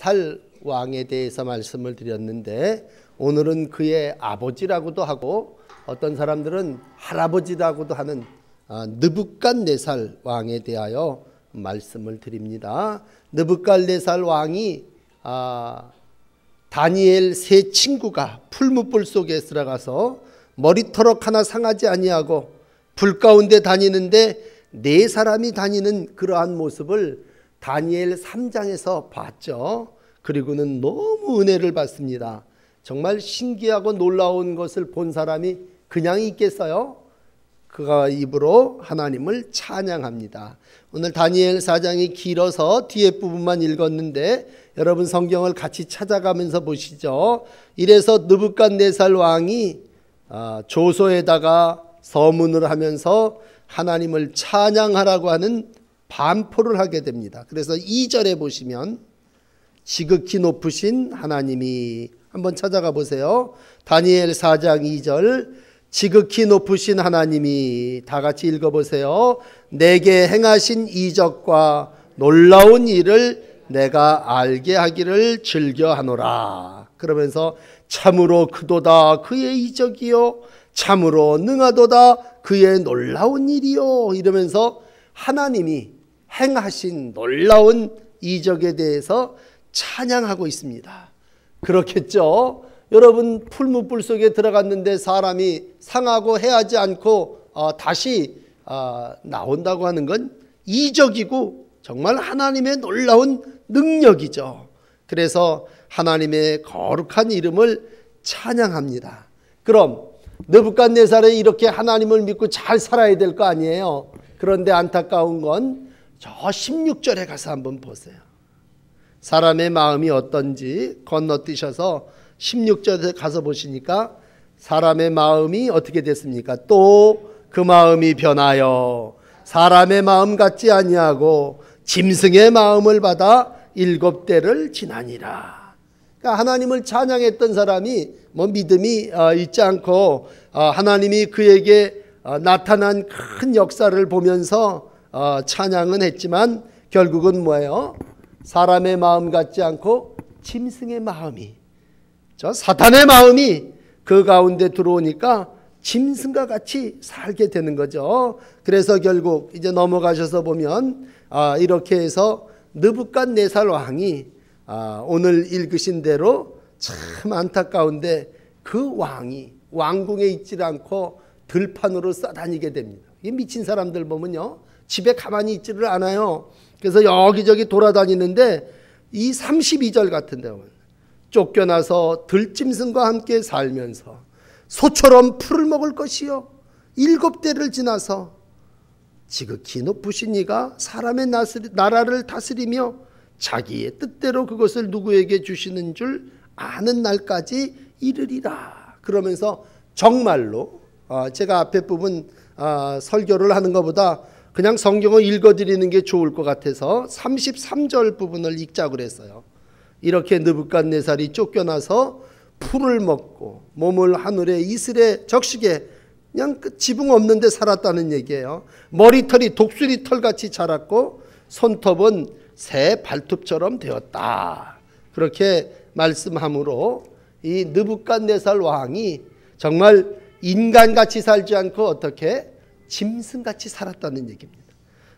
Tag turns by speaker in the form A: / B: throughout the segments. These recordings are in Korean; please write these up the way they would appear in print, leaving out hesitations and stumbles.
A: 느부갓네살 왕에 대해서 말씀을 드렸는데, 오늘은 그의 아버지라고도 하고 어떤 사람들은 할아버지라고도 하는 느부갓네살 왕에 대하여 말씀을 드립니다. 느부갓네살 왕이 다니엘 세 친구가 풀무불 속에 들어가서 머리털럭 하나 상하지 아니하고 불 가운데 다니는데 네 사람이 다니는 그러한 모습을 다니엘 3장에서 봤죠. 그리고는 너무 은혜를 받습니다. 정말 신기하고 놀라운 것을 본 사람이 그냥 있겠어요? 그가 입으로 하나님을 찬양합니다. 오늘 다니엘 4장이 길어서 뒤에 부분만 읽었는데 여러분 성경을 같이 찾아가면서 보시죠. 이래서 느부갓네살 왕이 조서에다가 서문을 하면서 하나님을 찬양하라고 하는 반포를 하게 됩니다. 그래서 2절에 보시면 지극히 높으신 하나님이, 한번 찾아가 보세요. 다니엘 4장 2절, 지극히 높으신 하나님이, 다 같이 읽어보세요. 내게 행하신 이적과 놀라운 일을 내가 알게 하기를 즐겨하노라. 그러면서 참으로 크도다 그의 이적이요 참으로 능하도다 그의 놀라운 일이요, 이러면서 하나님이 행하신 놀라운 이적에 대해서 찬양하고 있습니다. 그렇겠죠? 여러분 풀무불 속에 들어갔는데 사람이 상하고 해하지 않고 다시 나온다고 하는 건 이적이고 정말 하나님의 놀라운 능력이죠. 그래서 하나님의 거룩한 이름을 찬양합니다. 그럼 느부갓네살이 이렇게 하나님을 믿고 잘 살아야 될 거 아니에요? 그런데 안타까운 건 저 16절에 가서 한번 보세요. 사람의 마음이 어떤지 건너뛰셔서 16절에 가서 보시니까 사람의 마음이 어떻게 됐습니까? 또 그 마음이 변하여 사람의 마음 같지 아니하고 짐승의 마음을 받아 7대를 지나니라. 그러니까 하나님을 찬양했던 사람이 믿음이 있지 않고 하나님이 그에게 나타난 큰 역사를 보면서 찬양은 했지만 결국은 뭐예요? 사람의 마음 같지 않고 짐승의 마음이, 저 사탄의 마음이 그 가운데 들어오니까 짐승과 같이 살게 되는 거죠. 그래서 결국 이제 넘어가셔서 보면 이렇게 해서 느부갓네살 왕이 오늘 읽으신 대로 참 안타까운데 그 왕이 왕궁에 있지 않고 들판으로 싸다니게 됩니다. 이 미친 사람들 보면요, 집에 가만히 있지를 않아요. 그래서 여기저기 돌아다니는데 이 32절 같은 데 보면 쫓겨나서 들짐승과 함께 살면서 소처럼 풀을 먹을 것이요 7대를 지나서 지극히 높으신 이가 사람의 나라를 다스리며 자기의 뜻대로 그것을 누구에게 주시는 줄 아는 날까지 이르리라. 그러면서 정말로 제가 앞에 부분 설교를 하는 것보다 그냥 성경을 읽어드리는 게 좋을 것 같아서 33절 부분을 읽자고 그랬어요. 이렇게 느부갓네살이 쫓겨나서 풀을 먹고 몸을 하늘의 이슬에 적시게 그냥 지붕 없는 데 살았다는 얘기예요. 머리털이 독수리 털같이 자랐고 손톱은 새 발톱처럼 되었다. 그렇게 말씀함으로 이 느부갓네살 왕이 정말 인간같이 살지 않고 어떻게 짐승같이 살았다는 얘기입니다.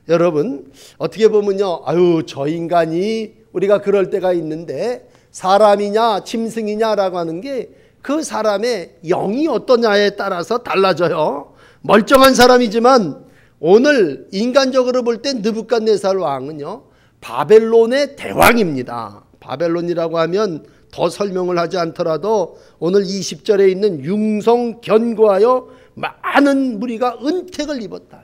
A: 여러분 어떻게 보면요, 저 인간이, 우리가 그럴 때가 있는데 사람이냐 짐승이냐라고 하는 게 그 사람의 영이 어떠냐에 따라서 달라져요. 멀쩡한 사람이지만 오늘 인간적으로 볼 때 느부갓네살 왕은요 바벨론의 대왕입니다. 바벨론이라고 하면 더 설명을 하지 않더라도 오늘 20절에 있는 융성견고하여 많은 무리가 은택을 입었다.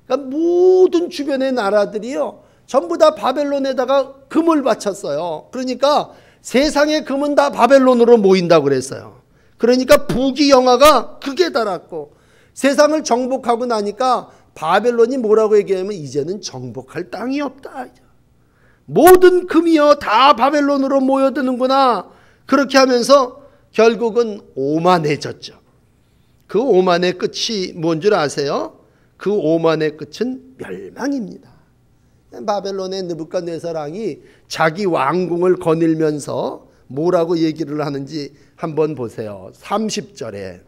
A: 그러니까 모든 주변의 나라들이요 전부 다 바벨론에다가 금을 바쳤어요. 그러니까 세상의 금은 다 바벨론으로 모인다고 그랬어요. 그러니까 부귀영화가 극에 달았고 세상을 정복하고 나니까 바벨론이 뭐라고 얘기하면 이제는 정복할 땅이 없다. 모든 금이요 다 바벨론으로 모여드는구나. 그렇게 하면서 결국은 오만해졌죠. 그 오만의 끝이 뭔 줄 아세요? 그 오만의 끝은 멸망입니다. 바벨론의 느부갓네살 왕이 자기 왕궁을 거닐면서 뭐라고 얘기를 하는지 한번 보세요. 30절에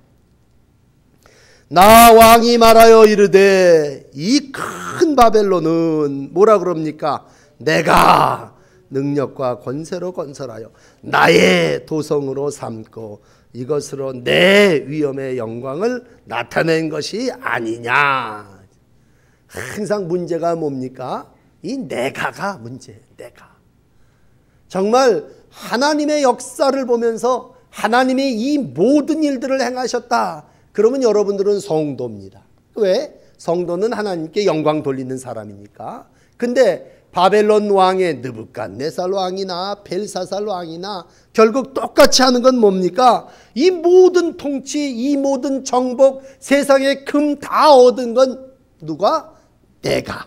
A: 나 왕이 말하여 이르되 이 큰 바벨론은 뭐라 그럽니까? 내가 능력과 권세로 건설하여 나의 도성으로 삼고 이것으로 내 위엄의 영광을 나타낸 것이 아니냐. 항상 문제가 뭡니까? 이 내가가 문제예요. 내가. 정말 하나님의 역사를 보면서 하나님이 이 모든 일들을 행하셨다. 그러면 여러분들은 성도입니다. 왜? 성도는 하나님께 영광 돌리는 사람이니까. 근데 바벨론 왕의 느부갓네살 왕이나 벨사살 왕이나 결국 똑같이 하는 건 뭡니까? 이 모든 통치, 이 모든 정복, 세상의 금 다 얻은 건 누가? 내가.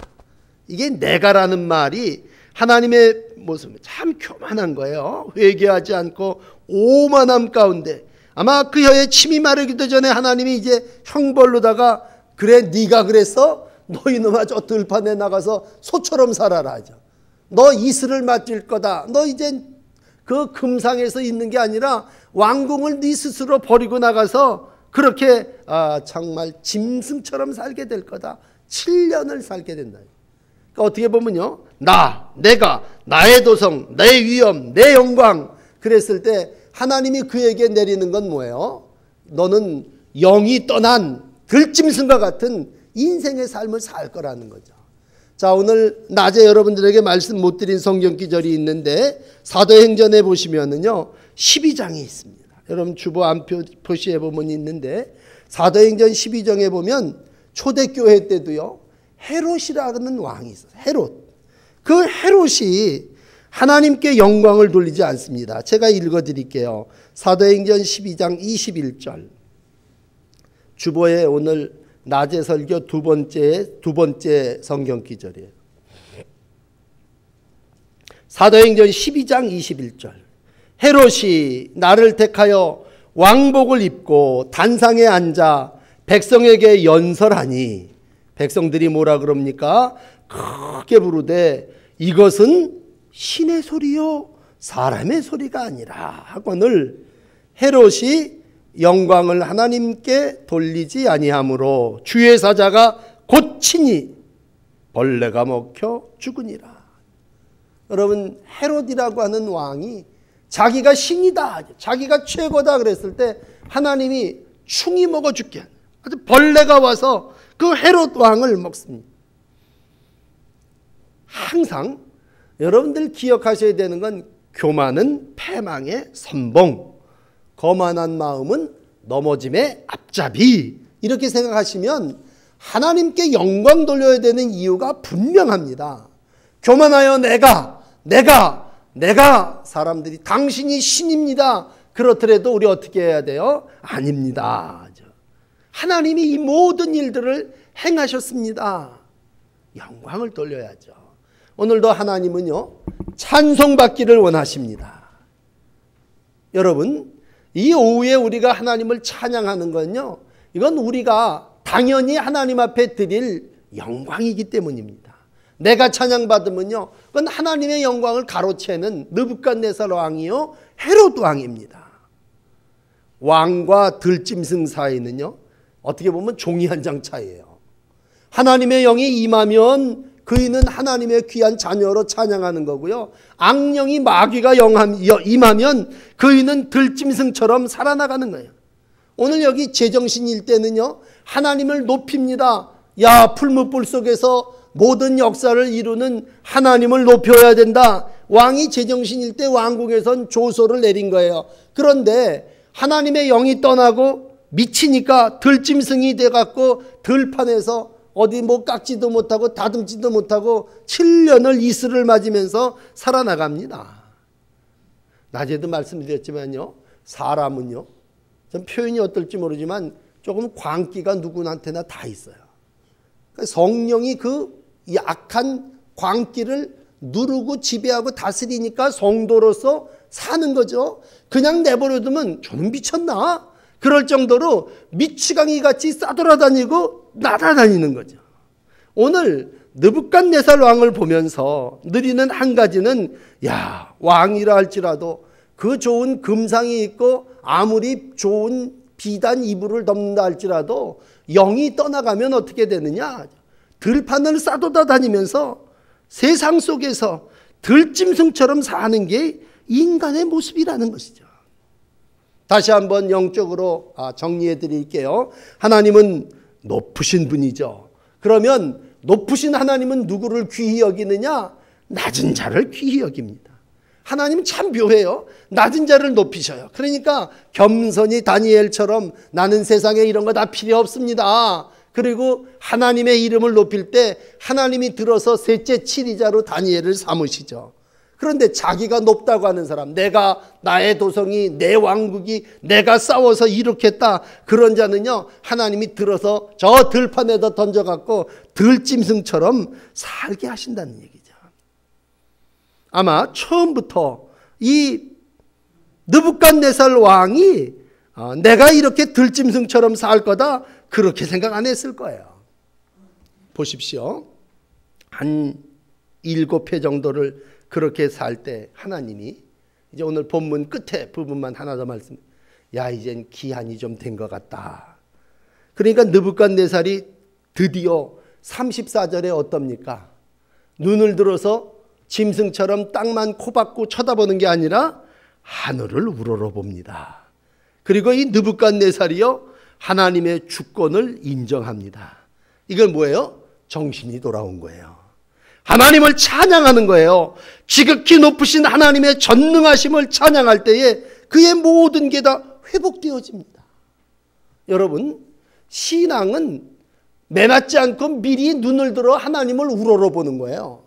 A: 이게 내가라는 말이 하나님의 모습이 참 교만한 거예요. 회개하지 않고 오만함 가운데 아마 그 혀에 침이 마르기도 전에 하나님이 이제 형벌로다가 그래 네가 그랬어? 너 이놈아 저 들판에 나가서 소처럼 살아라 하죠. 너 이슬을 맞을 거다. 너 이제 그 금상에서 있는 게 아니라 왕궁을 네 스스로 버리고 나가서 그렇게 정말 짐승처럼 살게 될 거다. 7년을 살게 된다. 그러니까 어떻게 보면요. 내가 나의 도성, 내 위엄, 내 영광 그랬을 때 하나님이 그에게 내리는 건 뭐예요? 너는 영이 떠난 들짐승과 같은 인생의 삶을 살 거라는 거죠. 자, 오늘 낮에 여러분들에게 말씀 못 드린 성경 기절이 있는데 사도행전에 보시면은요 12장이 있습니다. 여러분 주보 안 표시해 보면 있는데 사도행전 12장에 보면 초대교회 때도요 헤롯이라는 왕이 있어요. 헤롯. 그 헤롯이 하나님께 영광을 돌리지 않습니다. 제가 읽어 드릴게요. 사도행전 12장 21절. 주보에 오늘 낮에 설교 두 번째 성경 기절이에요. 사도행전 12장 21절. 헤롯이 나를 택하여 왕복을 입고 단상에 앉아 백성에게 연설하니 백성들이 뭐라 그럽니까? 크게 부르되 이것은 신의 소리요 사람의 소리가 아니라 하거늘 헤롯이 영광을 하나님께 돌리지 아니하므로 주의 사자가 고치니 벌레가 먹혀 죽으니라. 여러분 헤롯이라고 하는 왕이 자기가 신이다 자기가 최고다 그랬을 때 하나님이 충이 먹어 죽게 아주 벌레가 와서 그 헤롯 왕을 먹습니다. 항상 여러분들 기억하셔야 되는 건 교만은 패망의 선봉, 거만한 마음은 넘어짐의 앞잡이 이렇게 생각하시면 하나님께 영광 돌려야 되는 이유가 분명합니다. 교만하여 내가 사람들이 당신이 신입니다. 그렇더라도 우리 어떻게 해야 돼요? 아닙니다. 하나님이 이 모든 일들을 행하셨습니다. 영광을 돌려야죠. 오늘도 하나님은요 찬송받기를 원하십니다. 여러분 이 오후에 우리가 하나님을 찬양하는 건요 이건 우리가 당연히 하나님 앞에 드릴 영광이기 때문입니다. 내가 찬양받으면요 그건 하나님의 영광을 가로채는 느부갓네살 왕이요 헤롯 왕입니다. 왕과 들짐승 사이는요 어떻게 보면 종이 한 장 차이예요. 하나님의 영이 임하면 그이는 하나님의 귀한 자녀로 찬양하는 거고요. 악령이 마귀가 임하면 그이는 들짐승처럼 살아나가는 거예요. 오늘 여기 제정신일 때는요. 하나님을 높입니다. 야 풀무불 속에서 모든 역사를 이루는 하나님을 높여야 된다. 왕이 제정신일 때 왕궁에선 조소를 내린 거예요. 그런데 하나님의 영이 떠나고 미치니까 들짐승이 돼갖고 들판에서 어디 뭐 깎지도 못하고 다듬지도 못하고 7년을 이슬을 맞으면서 살아나갑니다. 낮에도 말씀드렸지만요. 사람은요. 좀 표현이 어떨지 모르지만 조금 광기가 누구한테나 다 있어요. 성령이 그 약한 광기를 누르고 지배하고 다스리니까 성도로서 사는 거죠. 그냥 내버려두면 좀 미쳤나? 그럴 정도로 미치광이 같이 싸돌아다니고 날아다니는 거죠. 오늘 느부갓네살 왕을 보면서 누리는 한 가지는, 야, 왕이라 할지라도 그 좋은 금상이 있고 아무리 좋은 비단 이불을 덮는다 할지라도 영이 떠나가면 어떻게 되느냐? 들판을 싸돌아다니면서 세상 속에서 들짐승처럼 사는 게 인간의 모습이라는 것이죠. 다시 한번 영적으로 정리해 드릴게요. 하나님은 높으신 분이죠. 그러면 높으신 하나님은 누구를 귀히 여기느냐? 낮은 자를 귀히 여깁니다. 하나님은 참 묘해요. 낮은 자를 높이셔요. 그러니까 겸손히 다니엘처럼 나는 세상에 이런 거 다 필요 없습니다. 그리고 하나님의 이름을 높일 때 하나님이 들어서 셋째 치리자로 다니엘을 삼으시죠. 그런데 자기가 높다고 하는 사람, 내가 나의 도성이 내 왕국이 내가 싸워서 이룩했다, 그런 자는요 하나님이 들어서 저 들판에다 던져갖고 들짐승처럼 살게 하신다는 얘기죠. 아마 처음부터 이 느부갓네살 왕이 내가 이렇게 들짐승처럼 살 거다 그렇게 생각 안 했을 거예요. 보십시오. 한 7회 정도를 그렇게 살 때 하나님이 이제 오늘 본문 끝에 부분만 하나 더 말씀. 야, 이젠 기한이 좀 된 것 같다. 그러니까 느부갓네살이 드디어 34절에 어떻습니까? 눈을 들어서 짐승처럼 땅만 코박고 쳐다보는 게 아니라 하늘을 우러러봅니다. 그리고 이 느부갓네살이요 하나님의 주권을 인정합니다. 이건 뭐예요? 정신이 돌아온 거예요. 하나님을 찬양하는 거예요. 지극히 높으신 하나님의 전능하심을 찬양할 때에 그의 모든 게 다 회복되어집니다. 여러분, 신앙은 매맞지 않고 미리 눈을 들어 하나님을 우러러보는 거예요.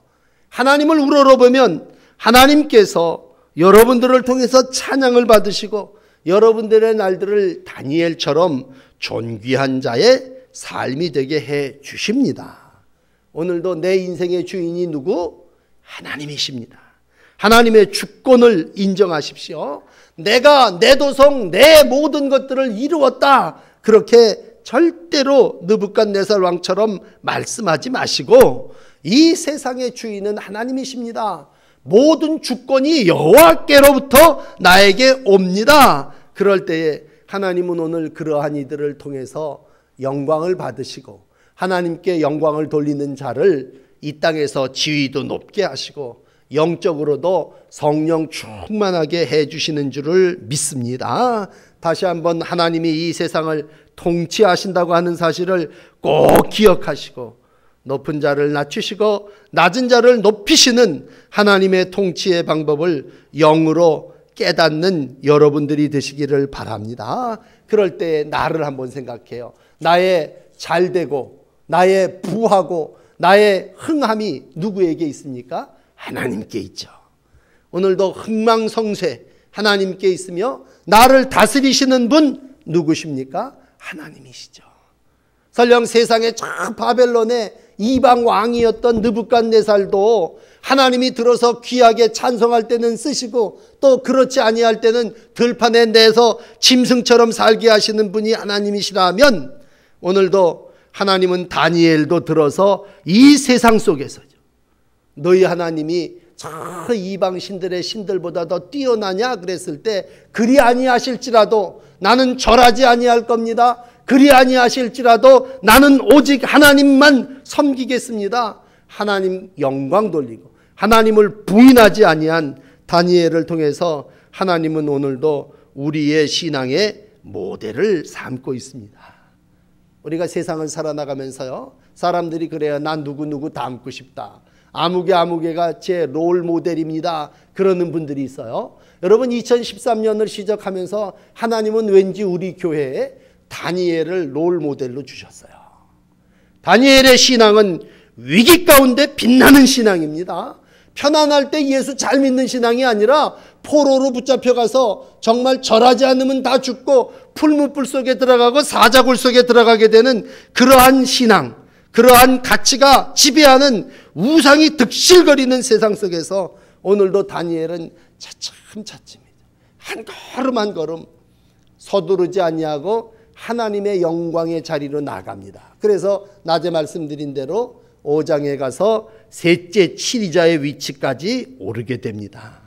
A: 하나님을 우러러보면 하나님께서 여러분들을 통해서 찬양을 받으시고 여러분들의 날들을 다니엘처럼 존귀한 자의 삶이 되게 해 주십니다. 오늘도 내 인생의 주인이 누구? 하나님이십니다. 하나님의 주권을 인정하십시오. 내가 내 도성, 내 모든 것들을 이루었다, 그렇게 절대로 느부갓네살 왕처럼 말씀하지 마시고 이 세상의 주인은 하나님이십니다. 모든 주권이 여호와께로부터 나에게 옵니다. 그럴 때에 하나님은 오늘 그러한 이들을 통해서 영광을 받으시고 하나님께 영광을 돌리는 자를 이 땅에서 지위도 높게 하시고 영적으로도 성령 충만하게 해주시는 줄을 믿습니다. 다시 한번 하나님이 이 세상을 통치하신다고 하는 사실을 꼭 기억하시고 높은 자를 낮추시고 낮은 자를 높이시는 하나님의 통치의 방법을 영으로 깨닫는 여러분들이 되시기를 바랍니다. 그럴 때 나를 한번 생각해요. 나의 잘되고 나의 부하고 나의 흥함이 누구에게 있습니까? 하나님께 있죠. 오늘도 흥망성쇠 하나님께 있으며 나를 다스리시는 분 누구십니까? 하나님이시죠. 설령 세상의 저 바벨론의 이방 왕이었던 느부갓네살도 하나님이 들어서 귀하게 찬송할 때는 쓰시고 또 그렇지 아니할 때는 들판에 내서 짐승처럼 살게 하시는 분이 하나님이시라면 오늘도 하나님은 다니엘도 들어서 이 세상 속에서죠. 너희 하나님이 저 이방 신들의 신들보다 더 뛰어나냐 그랬을 때 그리 아니하실지라도 나는 절하지 아니할 겁니다. 그리 아니하실지라도 나는 오직 하나님만 섬기겠습니다. 하나님 영광 돌리고 하나님을 부인하지 아니한 다니엘을 통해서 하나님은 오늘도 우리의 신앙의 모델을 삼고 있습니다. 우리가 세상을 살아나가면서요 사람들이 그래요. 난 누구누구 닮고 싶다. 아무개가 제 롤 모델입니다. 그러는 분들이 있어요. 여러분 2013년을 시작하면서 하나님은 왠지 우리 교회에 다니엘을 롤 모델로 주셨어요. 다니엘의 신앙은 위기 가운데 빛나는 신앙입니다. 편안할 때 예수 잘 믿는 신앙이 아니라 포로로 붙잡혀가서 정말 절하지 않으면 다 죽고 풀무불 속에 들어가고 사자굴 속에 들어가게 되는 그러한 신앙, 그러한 가치가 지배하는 우상이 득실거리는 세상 속에서 오늘도 다니엘은 차츰차츰 한 걸음 한 걸음 서두르지 아니하고 하나님의 영광의 자리로 나갑니다. 그래서 낮에 말씀드린 대로 5장에 가서 셋째 치리자의 위치까지 오르게 됩니다.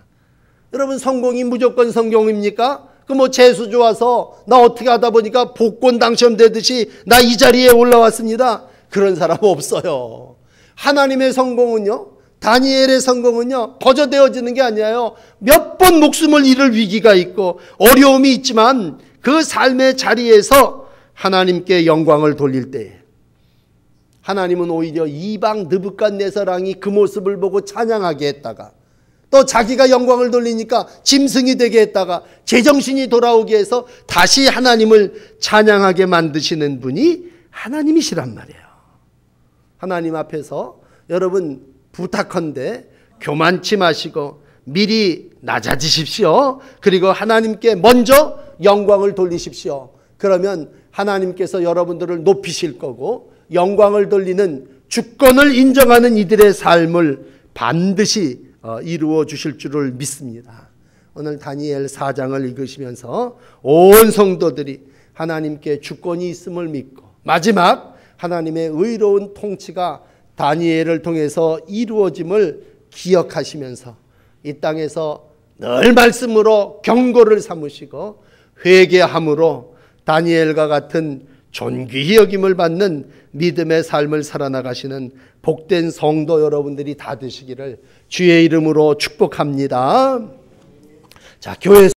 A: 여러분, 성공이 무조건 성공입니까? 그 뭐 재수 좋아서 나 어떻게 하다 보니까 복권 당첨되듯이 나 이 자리에 올라왔습니다. 그런 사람 없어요. 하나님의 성공은요, 다니엘의 성공은요, 거저되어지는 게 아니에요. 몇 번 목숨을 잃을 위기가 있고 어려움이 있지만 그 삶의 자리에서 하나님께 영광을 돌릴 때 하나님은 오히려 이방 느부갓네살왕이 그 모습을 보고 찬양하게 했다가 또 자기가 영광을 돌리니까 짐승이 되게 했다가 제정신이 돌아오게 해서 다시 하나님을 찬양하게 만드시는 분이 하나님이시란 말이에요. 하나님 앞에서 여러분 부탁한데 교만치 마시고 미리 낮아지십시오. 그리고 하나님께 먼저 영광을 돌리십시오. 그러면 하나님께서 여러분들을 높이실 거고 영광을 돌리는 주권을 인정하는 이들의 삶을 반드시 이루어 주실 줄을 믿습니다. 오늘 다니엘 4장을 읽으시면서 온 성도들이 하나님께 주권이 있음을 믿고 마지막 하나님의 의로운 통치가 다니엘을 통해서 이루어짐을 기억하시면서 이 땅에서 늘 말씀으로 경고를 삼으시고 회개함으로 다니엘과 같은 존귀히 여김을 받는 믿음의 삶을 살아나가시는 복된 성도 여러분들이 다 되시기를 주의 이름으로 축복합니다. 자, 교회